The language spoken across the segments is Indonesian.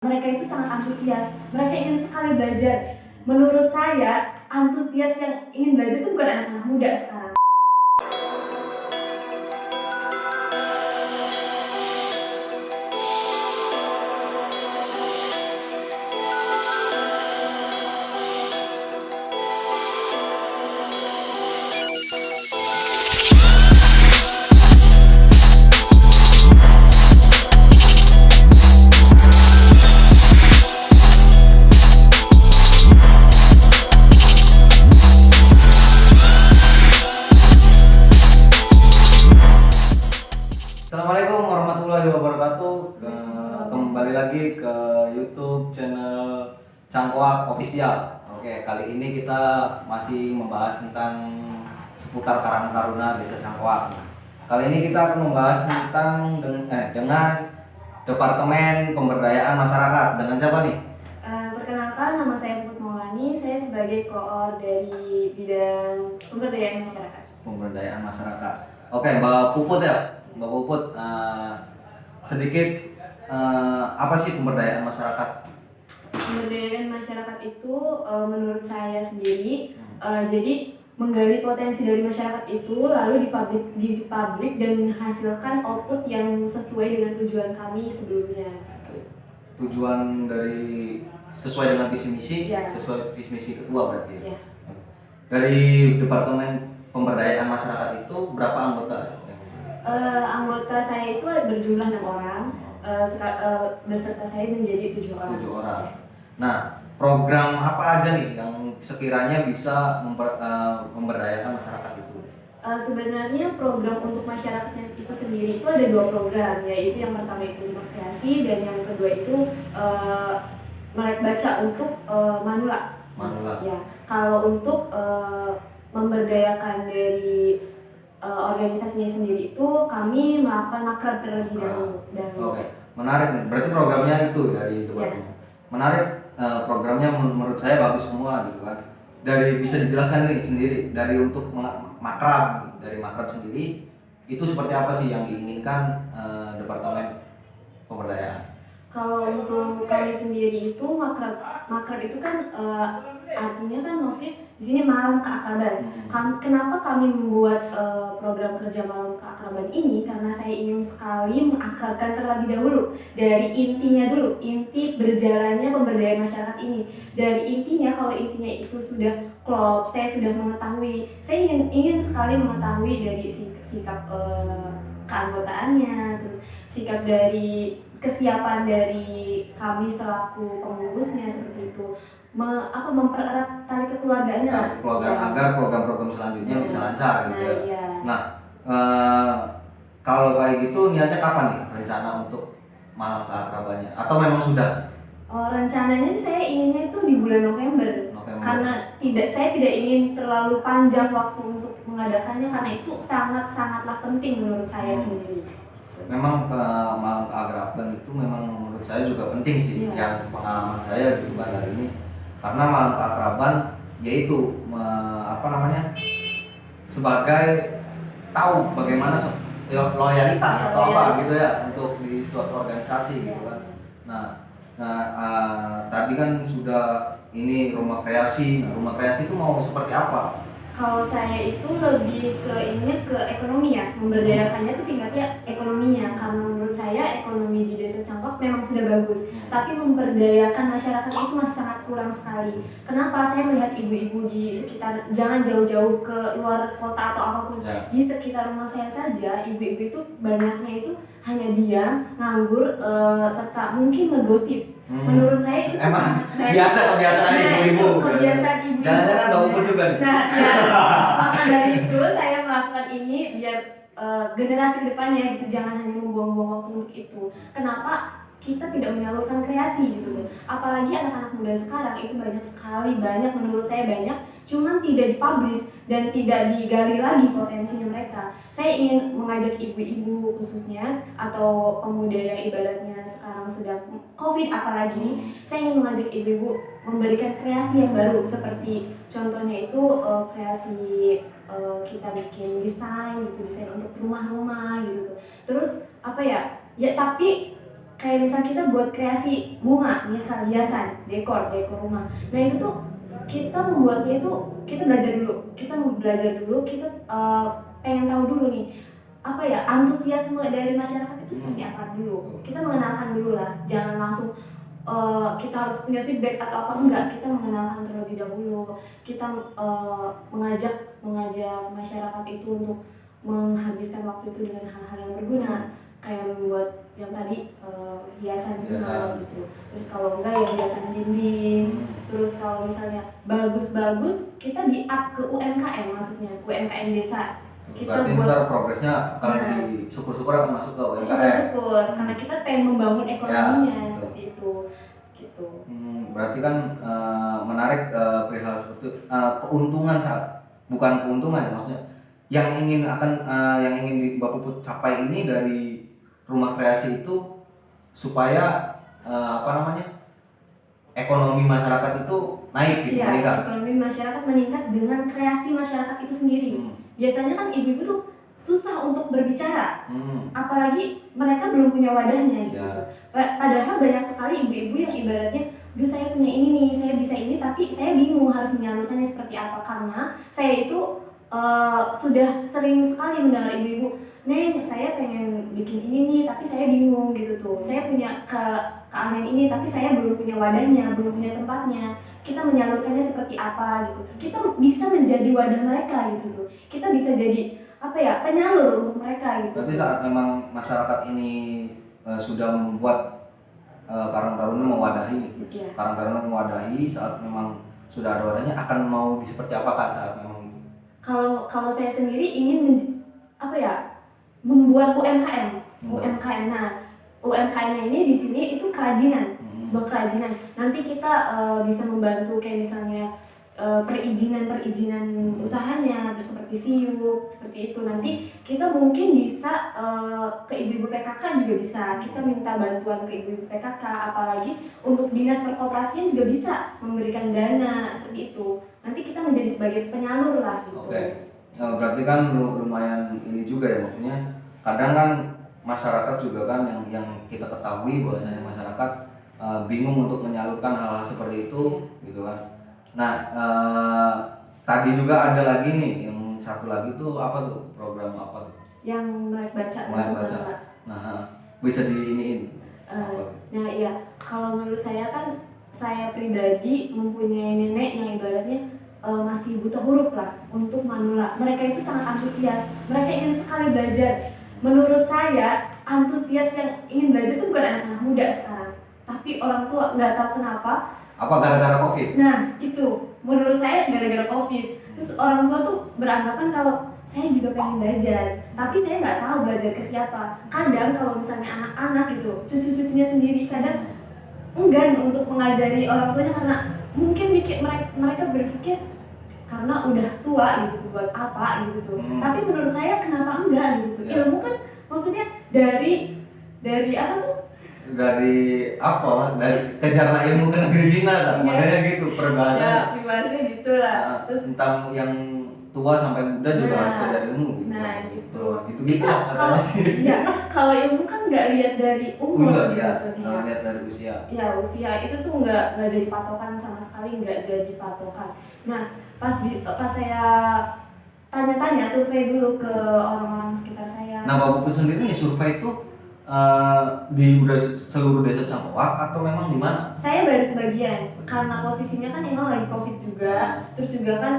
Mereka itu sangat antusias, mereka ingin sekali belajar. Menurut saya, antusias yang ingin belajar itu bukan anak-anak muda sekarang. Assalamualaikum warahmatullahi wabarakatuh. Kembali lagi ke YouTube channel Cangkoak Official. Oke, kali ini kita masih membahas tentang seputar Karang Taruna Desa Cangkoak. Kali ini kita akan membahas tentang dengan Departemen Pemberdayaan Masyarakat. Dengan siapa nih? Perkenalkan, nama saya Puput Maulani. Saya sebagai koor dari bidang pemberdayaan masyarakat. Pemberdayaan Masyarakat. Oke, Mbak Puput ya. Mbak Puput, sedikit apa sih pemberdayaan masyarakat? Pemberdayaan masyarakat itu menurut saya sendiri jadi menggali potensi dari masyarakat itu lalu dipublik dan menghasilkan output yang sesuai dengan tujuan kami sebelumnya. Tujuan dari sesuai dengan visi misi, Ya. sesuai visi misi ketua berarti. Ya. Dari Departemen Pemberdayaan Masyarakat itu berapa anggota? Anggota saya itu berjumlah 6 orang, beserta saya menjadi 7 orang. 7 orang. Nah, program apa aja nih yang sekiranya bisa memberdayakan masyarakat itu? Sebenarnya program untuk masyarakatnya itu sendiri itu ada 2 program, yaitu yang pertama itu Rumah Kreasi dan yang kedua itu Melek Baca untuk manula. Ya, kalau untuk memberdayakan dari organisasinya sendiri itu kami melakukan makrab terlebih dahulu. Oke, menarik nih. Berarti programnya itu dari departemen. Ya. Menarik, programnya menurut saya bagus semua gitu kan. Dari bisa dijelaskan nih sendiri dari untuk makrab, dari makrab sendiri itu seperti apa sih yang diinginkan Departemen Pemberdayaan? Kalau untuk kami sendiri itu makrab itu kan artinya kan maksudnya di sini malam keakraban. Kenapa kami membuat program kerja malam keakraban ini? Karena saya ingin sekali mengakrabkan terlebih dahulu dari intinya dulu, inti berjalannya pemberdayaan masyarakat ini. Dari intinya, kalau intinya itu sudah klop, saya sudah mengetahui, saya ingin sekali mengetahui dari sikap keanggotaannya, terus sikap dari kesiapan dari kami selaku pengurusnya seperti itu, mempererat tali kekeluargaannya lah. Agar program-program selanjutnya bisa lancar gitu ya. Iya. Nah, kalau kayak gitu niatnya kapan nih rencana untuk malam keakrabannya? Atau memang sudah? Rencananya sih saya inginnya itu di bulan November. Karena saya tidak ingin terlalu panjang waktu untuk mengadakannya, karena itu sangat-sangatlah penting menurut saya sendiri. Memang malam keakraban itu memang menurut saya juga penting sih. Yang pengalaman saya di bandar ini, karena malam keakraban yaitu sebagai tahu bagaimana loyalitas atau apa gitu ya untuk di suatu organisasi gitu kan. Tadi kan sudah ini rumah kreasi. Nah, rumah kreasi itu mau seperti apa? Kalau saya itu lebih ke ekonomi ya, memberdayakannya itu tingkatnya ekonominya, karena menurut saya ekonomi di Desa Cangkoak memang sudah bagus, tapi memberdayakan masyarakat itu masih sangat kurang sekali. Kenapa? Saya melihat ibu-ibu di sekitar, jangan jauh-jauh ke luar kota atau apapun, di sekitar rumah saya saja, ibu-ibu itu banyaknya itu hanya diam, nganggur, serta mungkin ngegosip. Menurut saya itu kebiasaan ibu-ibu. Kebiasaan ibu. Jangan-jangan Mbak Puput juga nih. Nah, ya, maka dari itu saya melakukan ini biar generasi kedepannya gitu, jangan hanya membuang-buang waktu untuk itu. Kenapa kita tidak menyalurkan kreasi gitu loh? Apalagi anak-anak muda sekarang itu banyak menurut saya banyak, cuman tidak dipublish dan tidak digali lagi potensinya mereka. Saya ingin mengajak ibu-ibu khususnya atau pemuda yang ibaratnya sekarang sedang COVID apalagi, saya ingin mengajak ibu-ibu memberikan kreasi yang baru, seperti contohnya itu kreasi kita bikin desain untuk rumah-rumah gitu. Terus tapi kayak misal kita buat kreasi bunga, misal hiasan, dekor rumah. Nah itu tuh kita membuatnya itu kita belajar dulu, kita pengen tahu dulu nih apa ya antusiasme dari masyarakat itu seperti apa dulu. Kita mengenalkan dulu lah, jangan langsung kita harus punya feedback atau apa, enggak. Kita mengenalkan terlebih dahulu, kita mengajak masyarakat itu untuk menghabiskan waktu itu dengan hal-hal yang berguna, kayak membuat yang tadi hiasan bunga gitu. Terus kalau enggak ya hiasan dinding. Terus kalau misalnya bagus-bagus kita di-up ke UMKM, maksudnya UMKM desa. Kita berarti buat ntar progresnya akan syukur-syukur akan masuk ke UMKM. Syukur-syukur karena kita pengen membangun ekonominya Ya, seperti itu gitu. Berarti kan menarik perihal seperti keuntungan bukan keuntungan ya, maksudnya yang ingin Mbak Puput capai ini dari rumah kreasi itu supaya ekonomi masyarakat itu naik gitu, Iya, meningkat. ekonomi masyarakat meningkat dengan kreasi masyarakat itu sendiri. Biasanya kan ibu-ibu tuh susah untuk berbicara, apalagi mereka belum punya wadahnya gitu. Padahal banyak sekali ibu-ibu yang ibaratnya, duh saya punya ini nih, saya bisa ini, tapi saya bingung harus menyalurkannya seperti apa, karena saya itu sudah sering sekali mendengar ibu-ibu, Neng saya pengen bikin ini nih, tapi saya bingung gitu tuh. Saya punya keahlian ini, tapi saya belum punya wadahnya, belum punya tempatnya. Kita menyalurkannya seperti apa gitu. Kita bisa menjadi wadah mereka gitu tuh. Kita bisa jadi penyalur untuk mereka gitu. Berarti saat memang masyarakat ini sudah membuat Karang Taruna mewadahi, Karang Taruna mewadahi, saat memang sudah ada wadahnya, akan mau seperti apa kan saat memang itu? Kalau saya sendiri ingin membuat UMKM. Nah, UMKM-nya ini di sini itu kerajinan, sebuah kerajinan. Nanti kita bisa membantu kayak misalnya perizinan usahanya seperti siup, seperti itu. Nanti kita mungkin bisa ke ibu-ibu PKK juga bisa. Kita minta bantuan ke ibu-ibu PKK, apalagi untuk dinas perkoperasian juga bisa memberikan dana seperti itu. Nanti kita menjadi sebagai penyalur lah gitu. Oke. Berarti kan lumayan ini juga ya, maksudnya kadang kan masyarakat juga kan yang kita ketahui bahwasanya masyarakat bingung untuk menyalurkan hal-hal seperti itu gitu kan. Nah, tadi juga ada lagi nih, yang satu lagi tuh apa tuh, program apa tuh? Yang melek baca. Nah, bisa diiniin. Nah iya, kalau menurut saya kan, saya pribadi mempunyai nenek yang ibaratnya masih buta huruf lah untuk manula. Mereka itu sangat antusias, mereka ingin sekali belajar. Menurut saya, antusias yang ingin belajar itu bukan anak-anak muda sekarang, tapi orang tua. Nggak tahu kenapa. Apa gara-gara COVID? Nah itu, menurut saya gara-gara COVID. Terus orang tua tuh beranggapan kalau saya juga pengen belajar, tapi saya nggak tahu belajar ke siapa. Kadang kalau misalnya anak-anak gitu, cucu-cucunya sendiri kadang enggan untuk mengajari orang tuanya, karena mungkin mereka berpikir karena udah tua gitu, buat apa gitu. Tapi menurut saya kenapa enggak gitu. Ilmu kan maksudnya dari apa tuh? Dari kejarlah ilmu ke negeri Cina kan, makanya gitu peribahasa. Ya, ibaratnya gitu lah. Terus tentang yang tua sampai muda juga harus belajar ilmu gitu. Nah gitu. Gitu lah katanya sih. Ya, kalau ilmu kan nggak lihat dari umur gitu. Ya. Lihat dari usia. Ya, usia itu tuh nggak jadi patokan sama sekali, nggak jadi patokan. Nah, pas saya tanya-tanya, survei dulu ke orang-orang sekitar saya. Nah, Mbak Puput sendiri nih survei itu udah seluruh desa Cangkoak atau memang di mana? Saya baru sebagian, karena posisinya kan emang lagi COVID juga, terus juga kan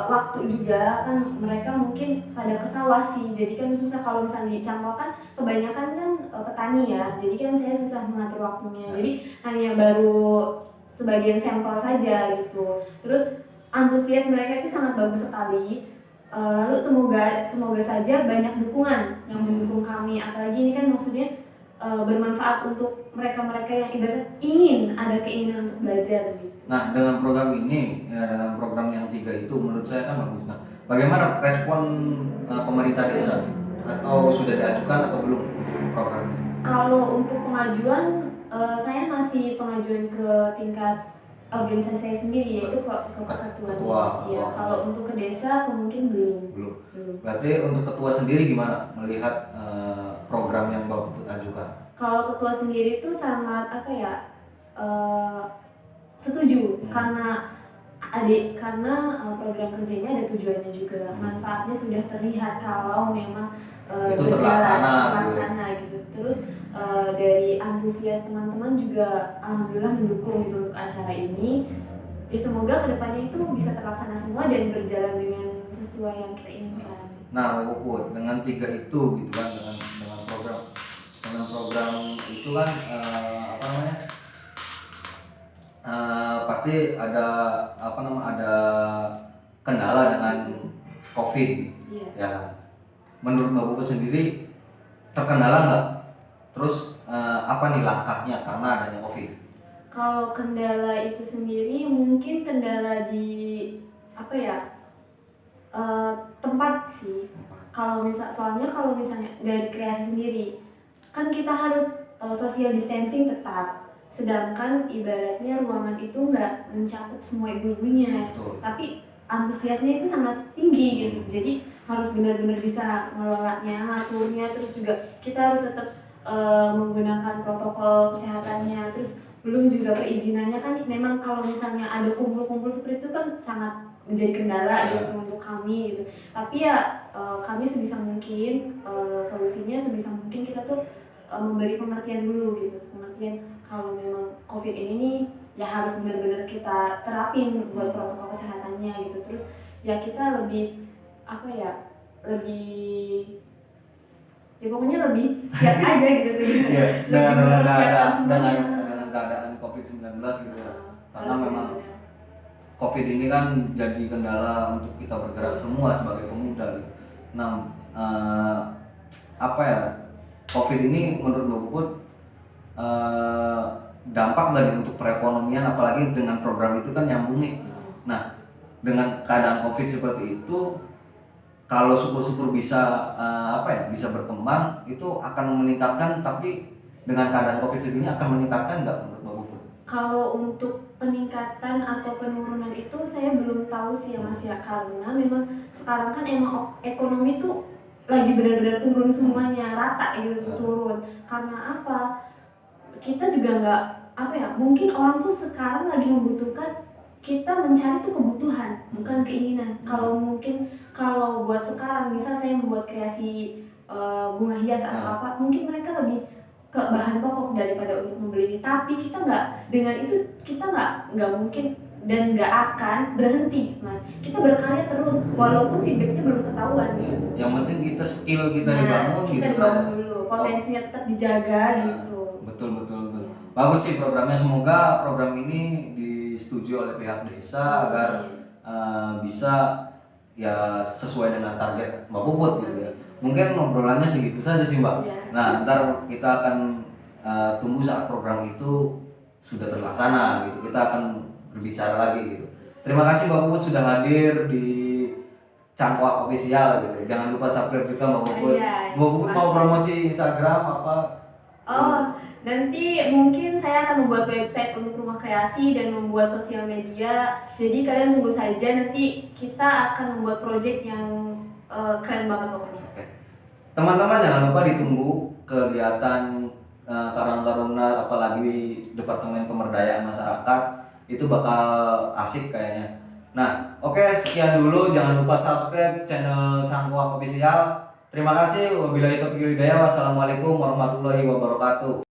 waktu juga kan mereka mungkin pada ke sawah sih, jadi kan susah. Kalau misalnya di Cangkoak kan kebanyakan kan petani ya, jadi kan saya susah mengatur waktunya, jadi hanya baru sebagian sampel saja gitu. Terus antusias mereka itu sangat bagus sekali. Lalu semoga saja banyak dukungan yang mendukung kami, apalagi ini kan maksudnya bermanfaat untuk mereka-mereka yang ibarat ingin ada keinginan untuk belajar gitu. Nah, dengan program ini, dengan program yang 3 itu menurut saya kan bagus. Nah, bagaimana respon pemerintah desa? Atau sudah diajukan atau belum program ini? Kalau untuk pengajuan, saya masih pengajuan ke tingkat organisasi saya sendiri, yaitu ke ketua. Ya, kalau untuk ke desa mungkin belum. Berarti untuk ketua sendiri gimana melihat program yang Mbak Puput ajukan? Kalau ketua sendiri itu sangat apa ya, setuju karena program kerjanya ada tujuannya juga, manfaatnya sudah terlihat kalau memang Itu terlaksana gitu. Terus dari antusias teman-teman juga alhamdulillah mendukung gitu untuk acara ini. Ya semoga kedepannya itu bisa terlaksana semua dan berjalan dengan sesuai yang kita inginkan. Nah, Mbak Puput, dengan 3 itu gitu kan, dengan program itu kan apa namanya, pasti ada ada kendala dengan COVID, Iya. ya kan? Menurut Mbak Puput sendiri terkendala nggak? Terus apa nih langkahnya karena adanya COVID? Kalau kendala itu sendiri mungkin kendala di apa ya, tempat sih. Soalnya kalau misalnya dari kreasi sendiri kan kita harus social distancing tetap, sedangkan ibaratnya ruangan itu nggak mencakup semua ibu-ibunya. Betul. Tapi antusiasnya itu sangat tinggi gitu, jadi harus benar-benar bisa mengelolanya, ngaturnya, terus juga kita harus tetap menggunakan protokol kesehatannya. Terus belum juga perizinannya kan, memang kalau misalnya ada kumpul-kumpul seperti itu kan sangat menjadi kendala gitu untuk kami gitu. Tapi ya kami sebisa mungkin solusinya sebisa mungkin kita tuh memberi pengertian dulu gitu, pengertian kalau memang COVID ini nih ya harus benar-benar kita terapin buat protokol kesehatannya gitu. Terus ya kita lebih apa ya, ya pokoknya lebih siap aja gitu tuh. Ya, dengan keadaan COVID-19 gitu ya. Karena memang COVID ini kan jadi kendala untuk kita bergerak semua sebagai pemuda gitu. Nah, apa ya, COVID ini menurut Mbak Puput dampak nggak nih untuk perekonomian, apalagi dengan program itu kan nyambung nih. Nah, dengan keadaan COVID seperti itu, kalau syukur-syukur bisa bisa berkembang, itu akan meningkatkan. Tapi dengan keadaan COVID segini akan meningkatkan nggak menurut Mbak Puput? Kalau untuk peningkatan atau penurunan itu saya belum tahu sih ya Mas ya, karena memang sekarang kan emang ekonomi tuh lagi benar-benar turun semuanya, rata gitu turun. Karena apa? Kita juga nggak mungkin orang tuh sekarang lagi membutuhkan, kita mencari tuh kebutuhan bukan keinginan. Kalau buat sekarang misal saya membuat kreasi bunga hias atau apa, mungkin mereka lebih ke bahan pokok daripada untuk membeli. Tapi kita dengan itu kita nggak mungkin dan nggak akan berhenti Mas, kita berkarya terus walaupun feedbacknya belum ketahuan gitu. Yang penting kita skill kita dibangun kita gitu dibangun dulu, potensinya tetap dijaga gitu. Betul. Bagus sih programnya, semoga program ini disetujui oleh pihak desa agar bisa ya sesuai dengan target Mbak Puput gitu ya. Mungkin obrolannya segitu saja sih Mbak. Nah, ntar kita akan tunggu saat program itu sudah terlaksana gitu. Kita akan berbicara lagi gitu. Terima kasih Mbak Puput sudah hadir di Cangkoak Official gitu. Jangan lupa subscribe juga Mbak Puput. Mbak Puput mau promosi Instagram apa? Nanti mungkin saya akan membuat website untuk rumah kreasi dan membuat sosial media. Jadi kalian tunggu saja, nanti kita akan membuat project yang keren banget pokoknya. Oke. Teman-teman jangan lupa ditunggu kegiatan Karang Taruna, apalagi Departemen Pemberdayaan Masyarakat, itu bakal asik kayaknya. Nah, oke, sekian dulu. Jangan lupa subscribe channel Cangkoak Official. Terima kasih. Wabillahi taufiq wal hidayah. Wassalamualaikum warahmatullahi wabarakatuh.